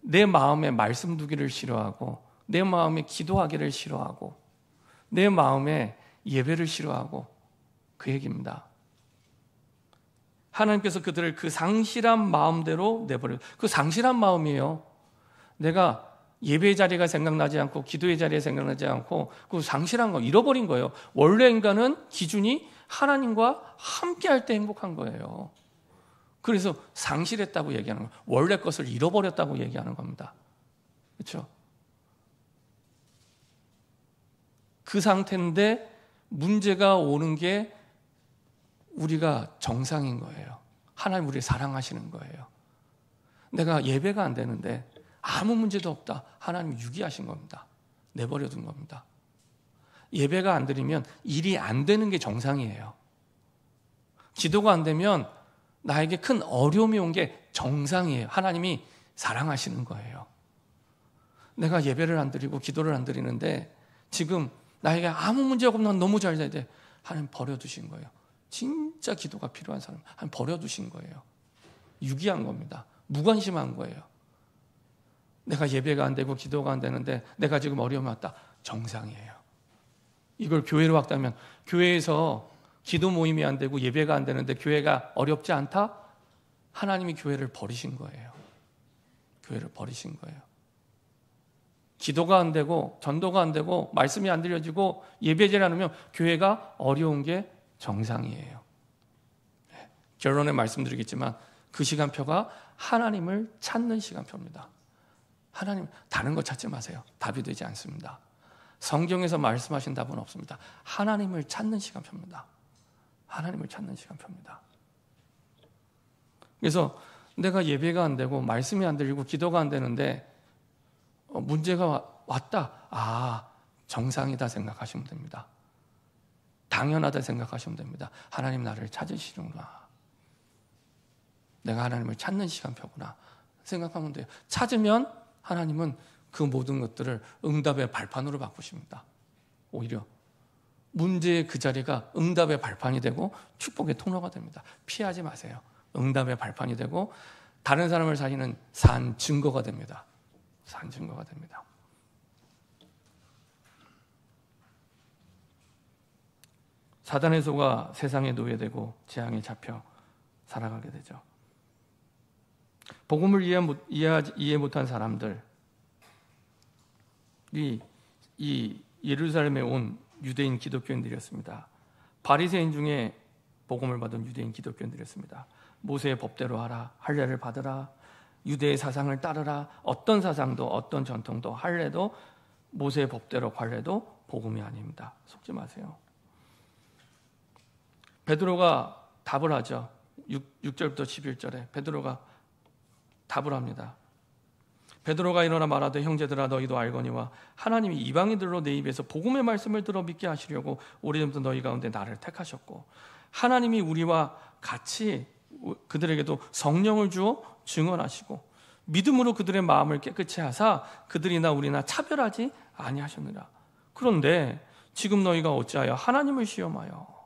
Speaker 1: 내 마음에 말씀 두기를 싫어하고, 내 마음에 기도하기를 싫어하고, 내 마음에 예배를 싫어하고, 그 얘기입니다. 하나님께서 그들을 그 상실한 마음대로 내버려. 그 상실한 마음이에요. 내가 예배의 자리가 생각나지 않고 기도의 자리에 생각나지 않고 그 상실한 거, 잃어버린 거예요. 원래 인간은 기준이 하나님과 함께할 때 행복한 거예요. 그래서 상실했다고 얘기하는 거예요. 원래 것을 잃어버렸다고 얘기하는 겁니다. 그렇죠? 그 상태인데 문제가 오는 게 우리가 정상인 거예요. 하나님 우리를 사랑하시는 거예요. 내가 예배가 안 되는데 아무 문제도 없다. 하나님 유기하신 겁니다. 내버려 둔 겁니다. 예배가 안 드리면 일이 안 되는 게 정상이에요. 기도가 안 되면 나에게 큰 어려움이 온 게 정상이에요. 하나님이 사랑하시는 거예요. 내가 예배를 안 드리고 기도를 안 드리는데 지금 나에게 아무 문제가 없는 난 너무 잘 돼야 돼. 하나님 버려두신 거예요. 진짜 기도가 필요한 사람 하나님 버려두신 거예요. 유기한 겁니다. 무관심한 거예요. 내가 예배가 안 되고 기도가 안 되는데 내가 지금 어려움이 왔다. 정상이에요. 이걸 교회로 확대하면 교회에서 기도 모임이 안 되고 예배가 안 되는데 교회가 어렵지 않다? 하나님이 교회를 버리신 거예요. 교회를 버리신 거예요. 기도가 안 되고 전도가 안 되고 말씀이 안 들려지고 예배제를 안 하면 교회가 어려운 게 정상이에요. 결론에 말씀드리겠지만 그 시간표가 하나님을 찾는 시간표입니다. 하나님 다른 거 찾지 마세요. 답이 되지 않습니다. 성경에서 말씀하신 답은 없습니다. 하나님을 찾는 시간표입니다. 하나님을 찾는 시간표입니다. 그래서 내가 예배가 안 되고 말씀이 안 들리고 기도가 안 되는데 문제가 왔다. 정상이다 생각하시면 됩니다. 당연하다 생각하시면 됩니다. 하나님 나를 찾으시는구나. 내가 하나님을 찾는 시간표구나 생각하면 돼요. 찾으면 하나님은 그 모든 것들을 응답의 발판으로 바꾸십니다. 오히려 문제의 그 자리가 응답의 발판이 되고 축복의 통로가 됩니다. 피하지 마세요. 응답의 발판이 되고 다른 사람을 살리는 산 증거가 됩니다. 산 증거가 됩니다. 사단의 소가 세상에 노예되고 재앙에 잡혀 살아가게 되죠. 복음을 이해 못한 사람들이 이 예루살렘에 온 유대인 기독교인들이었습니다. 바리새인 중에 복음을 받은 유대인 기독교인들이었습니다. 모세의 법대로 하라, 할례를 받으라, 유대의 사상을 따르라. 어떤 사상도 어떤 전통도 할례도 모세의 법대로 할례도 복음이 아닙니다. 속지 마세요. 베드로가 답을 하죠. 6절부터 11절에 베드로가 답을 합니다. 베드로가 일어나 말하되 형제들아 너희도 알거니와 하나님이 이방인들로 내 입에서 복음의 말씀을 들어 믿게 하시려고 오래전부터 너희 가운데 나를 택하셨고 하나님이 우리와 같이 그들에게도 성령을 주어 증언하시고 믿음으로 그들의 마음을 깨끗이 하사 그들이나 우리나 차별하지 아니하셨느라. 그런데 지금 너희가 어찌하여 하나님을 시험하여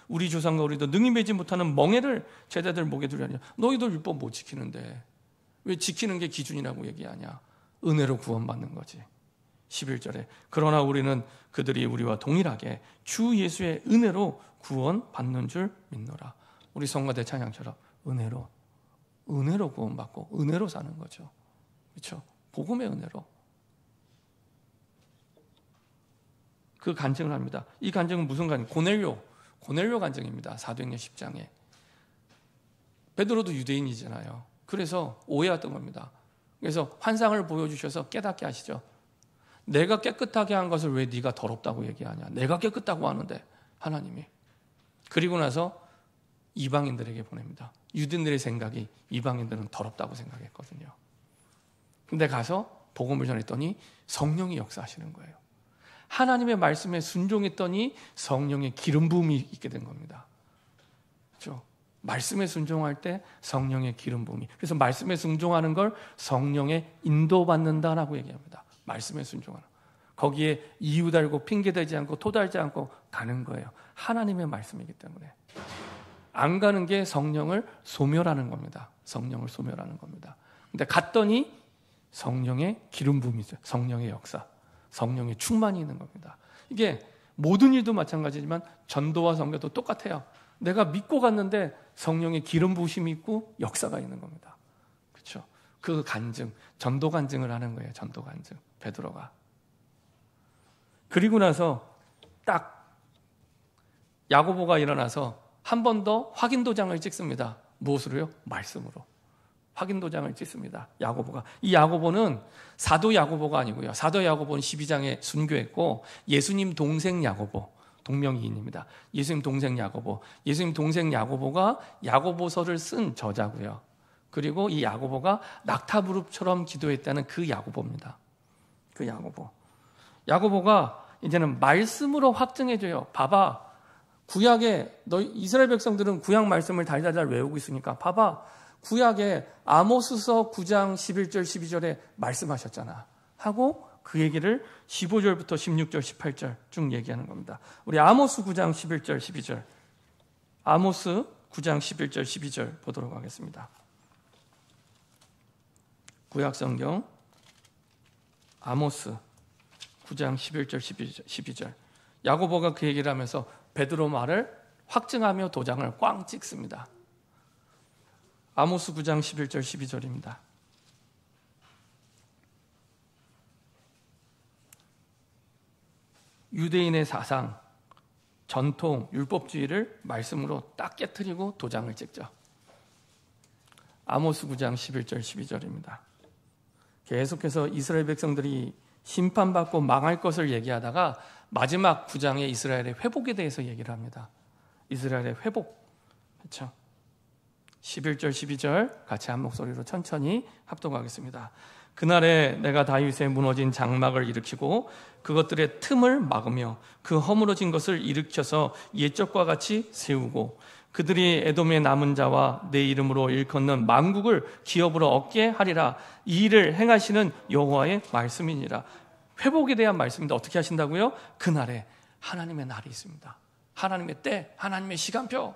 Speaker 1: 우리 조상과 우리도 능히 매지 못하는 멍에를 제자들 목에 두려냐. 너희도 율법 못 지키는데 왜 지키는 게 기준이라고 얘기하냐. 은혜로 구원받는 거지. 11절에 그러나 우리는 그들이 우리와 동일하게 주 예수의 은혜로 구원받는 줄 믿노라. 우리 성가대 찬양처럼 은혜로 구원받고 은혜로 사는 거죠. 그렇죠? 복음의 은혜로. 그 간증을 합니다. 이 간증은 무슨 간증? 고넬료 간증입니다. 사도행전 10장에. 베드로도 유대인이잖아요. 그래서 오해했던 겁니다. 그래서 환상을 보여주셔서 깨닫게 하시죠. 내가 깨끗하게 한 것을 왜 네가 더럽다고 얘기하냐. 내가 깨끗하고 하는데 하나님이. 그리고 나서 이방인들에게 보냅니다. 유대인들의 생각이 이방인들은 더럽다고 생각했거든요. 근데 가서 복음을 전했더니 성령이 역사하시는 거예요. 하나님의 말씀에 순종했더니 성령의 기름 부음이 있게 된 겁니다. 그렇죠? 말씀에 순종할 때 성령의 기름 부음이. 그래서 말씀에 순종하는 걸 성령의 인도받는다라고 얘기합니다. 말씀에 순종하는. 거기에 이유 달고 핑계 대지 않고 토 달지 않고 가는 거예요. 하나님의 말씀이기 때문에. 안 가는 게 성령을 소멸하는 겁니다. 성령을 소멸하는 겁니다. 근데 갔더니 성령의 기름 부음이 있어요. 성령의 역사. 성령의 충만이 있는 겁니다. 이게 모든 일도 마찬가지지만 전도와 선교도 똑같아요. 내가 믿고 갔는데 성령의 기름 부으심이 있고 역사가 있는 겁니다. 그렇죠? 그 간증, 전도 간증을 하는 거예요. 전도 간증. 베드로가. 그리고 나서 딱 야고보가 일어나서 한 번 더 확인 도장을 찍습니다. 무엇으로요? 말씀으로. 확인 도장을 찍습니다. 야고보가. 이 야고보는 사도 야고보가 아니고요. 사도 야고보는 12장에 순교했고 예수님 동생 야고보. 동명이인입니다. 예수님 동생 야고보. 예수님 동생 야고보가 야고보서를 쓴 저자고요. 그리고 이 야고보가 낙타무릎처럼 기도했다는 그 야고보입니다. 그 야고보. 야고보가 이제는 말씀으로 확증해줘요. 봐봐. 구약에 이스라엘 백성들은 구약 말씀을 달달달 외우고 있으니까 봐봐. 구약에 아모스서 9장 11절 12절에 말씀하셨잖아. 하고 그 얘기를 15절부터 16절 18절 쭉 얘기하는 겁니다. 우리 아모스 9장 11절 12절. 아모스 9장 11절 12절 보도록 하겠습니다. 구약 성경 아모스 9장 11절 12절. 야고보가 그 얘기를 하면서 베드로 말을 확증하며 도장을 꽝 찍습니다. 아모스 9장 11절 12절입니다. 유대인의 사상, 전통, 율법주의를 말씀으로 딱 깨트리고 도장을 찍죠. 아모스 9장 11절 12절입니다. 계속해서 이스라엘 백성들이 심판받고 망할 것을 얘기하다가 마지막 9장에 이스라엘의 회복에 대해서 얘기를 합니다. 이스라엘의 회복. 그렇죠? 11절 12절 같이 한 목소리로 천천히 합독하겠습니다. 그날에 내가 다윗의 무너진 장막을 일으키고 그것들의 틈을 막으며 그 허물어진 것을 일으켜서 옛적과 같이 세우고 그들이 에돔의 남은 자와 내 이름으로 일컫는 만국을 기업으로 얻게 하리라. 이 일을 행하시는 여호와의 말씀이니라. 회복에 대한 말씀인데 어떻게 하신다고요? 그날에 하나님의 날이 있습니다. 하나님의 때, 하나님의 시간표.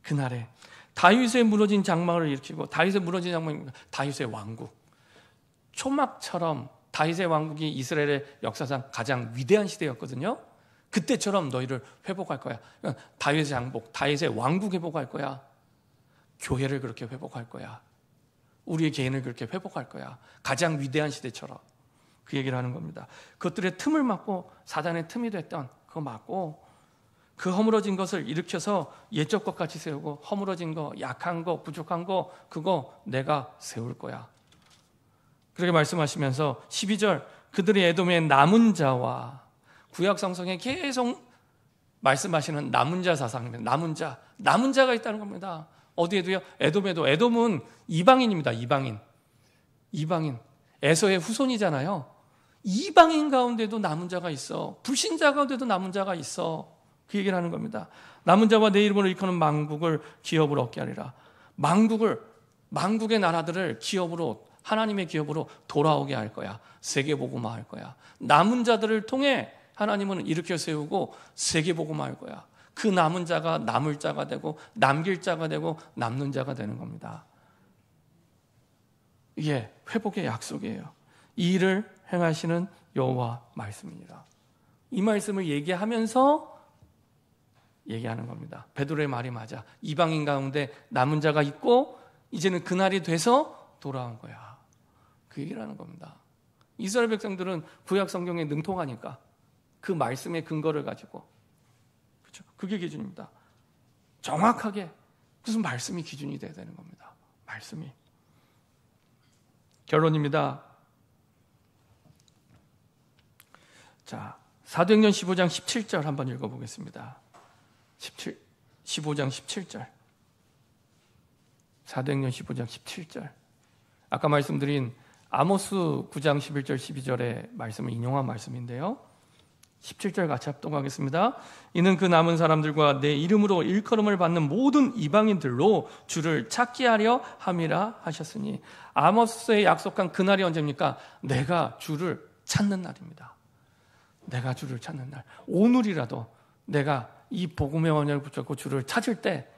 Speaker 1: 그날에 다윗의 무너진 장막을 일으키고 다윗의 무너진 장막입니다. 다윗의 왕국. 초막처럼 다윗의 왕국이 이스라엘의 역사상 가장 위대한 시대였거든요. 그때처럼 너희를 회복할 거야. 다윗의 장복, 다윗의 왕국 회복할 거야. 교회를 그렇게 회복할 거야. 우리의 개인을 그렇게 회복할 거야. 가장 위대한 시대처럼. 그 얘기를 하는 겁니다. 그것들의 틈을 막고 사단의 틈이 됐던 그거 막고 그 허물어진 것을 일으켜서 옛적 것 같이 세우고 허물어진 거, 약한 거, 부족한 거 그거 내가 세울 거야. 그렇게 말씀하시면서 12절 그들이 에돔의 남은 자와 구약 성경에 계속 말씀하시는 남은 자 사상입니다. 남은 자가 있다는 겁니다. 어디에도요? 에돔에도. 에돔은 이방인입니다. 이방인. 에서의 후손이잖아요. 이방인 가운데도 남은 자가 있어. 불신자 가운데도 남은 자가 있어. 그 얘기를 하는 겁니다. 남은 자와 내 이름으로 일컫는 만국을 기업으로 얻게 하리라. 만국의 나라들을 기업으로 하나님의 기업으로 돌아오게 할 거야. 세계복음화 할 거야. 남은 자들을 통해 하나님은 일으켜 세우고 세계복음화 할 거야. 그 남은 자가 남을 자가 되고 남길 자가 되고 남는 자가 되는 겁니다. 이게 회복의 약속이에요. 이 일을 행하시는 여호와 말씀입니다. 이 말씀을 얘기하면서 얘기하는 겁니다. 베드로의 말이 맞아. 이방인 가운데 남은 자가 있고 이제는 그날이 돼서 돌아온 거야. 그 얘기를 하는 겁니다. 이스라엘 백성들은 구약 성경에 능통하니까 그 말씀의 근거를 가지고 그렇죠? 그게 기준입니다. 정확하게 무슨 말씀이 기준이 돼야 되는 겁니다. 말씀이. 결론입니다. 자, 사도행전 15장 17절 한번 읽어보겠습니다. 15장 17절. 사도행전 15장 17절. 아까 말씀드린 아모스 9장 11절 12절의 말씀을 인용한 말씀인데요. 17절 같이 합독하겠습니다. 이는 그 남은 사람들과 내 이름으로 일컬음을 받는 모든 이방인들로 주를 찾게 하려 함이라 하셨으니 아모스에 약속한 그날이 언제입니까? 내가 주를 찾는 날입니다. 내가 주를 찾는 날. 오늘이라도 내가 이 복음의 언약을 붙잡고 주를 찾을 때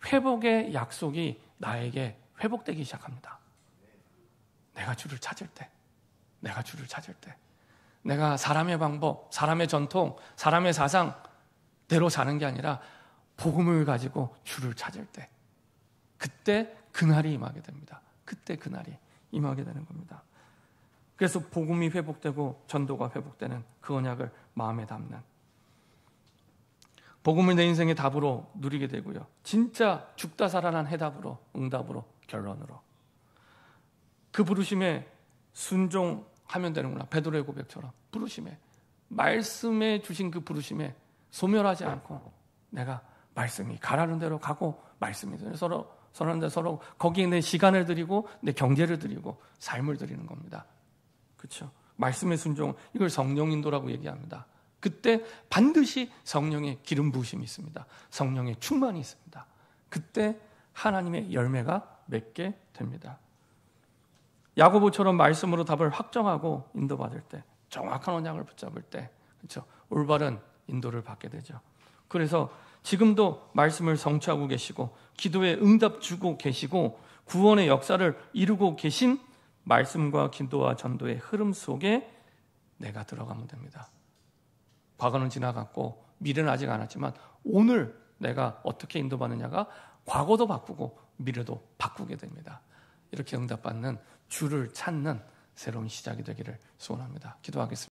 Speaker 1: 회복의 약속이 나에게 회복되기 시작합니다. 내가 주를 찾을 때, 내가 사람의 방법, 사람의 전통, 사람의 사상대로 사는 게 아니라 복음을 가지고 주를 찾을 때, 그때 그날이 임하게 됩니다. 그때 그날이 임하게 되는 겁니다. 그래서 복음이 회복되고 전도가 회복되는 그 언약을 마음에 담는, 복음을 내 인생의 답으로 누리게 되고요. 진짜 죽다 살아난 해답으로, 응답으로, 결론으로. 그 부르심에 순종하면 되는구나. 베드로의 고백처럼 부르심에, 말씀에 주신 그 부르심에 소멸하지 않고 내가 말씀이 가라는 대로 가고 말씀이 서로 거기에 내 시간을 드리고 내 경제를 드리고 삶을 드리는 겁니다. 그렇죠? 말씀의 순종, 이걸 성령 인도라고 얘기합니다. 그때 반드시 성령의 기름 부으심이 있습니다. 성령의 충만이 있습니다. 그때 하나님의 열매가 맺게 됩니다. 야고보처럼 말씀으로 답을 확정하고 인도받을 때, 정확한 언약을 붙잡을 때, 그렇죠? 올바른 인도를 받게 되죠. 그래서 지금도 말씀을 성취하고 계시고 기도에 응답 주고 계시고 구원의 역사를 이루고 계신 말씀과 기도와 전도의 흐름 속에 내가 들어가면 됩니다. 과거는 지나갔고 미래는 아직 안 왔지만 오늘 내가 어떻게 인도받느냐가 과거도 바꾸고 미래도 바꾸게 됩니다. 이렇게 응답받는 주를 찾는 새로운 시작이 되기를 소원합니다. 기도하겠습니다.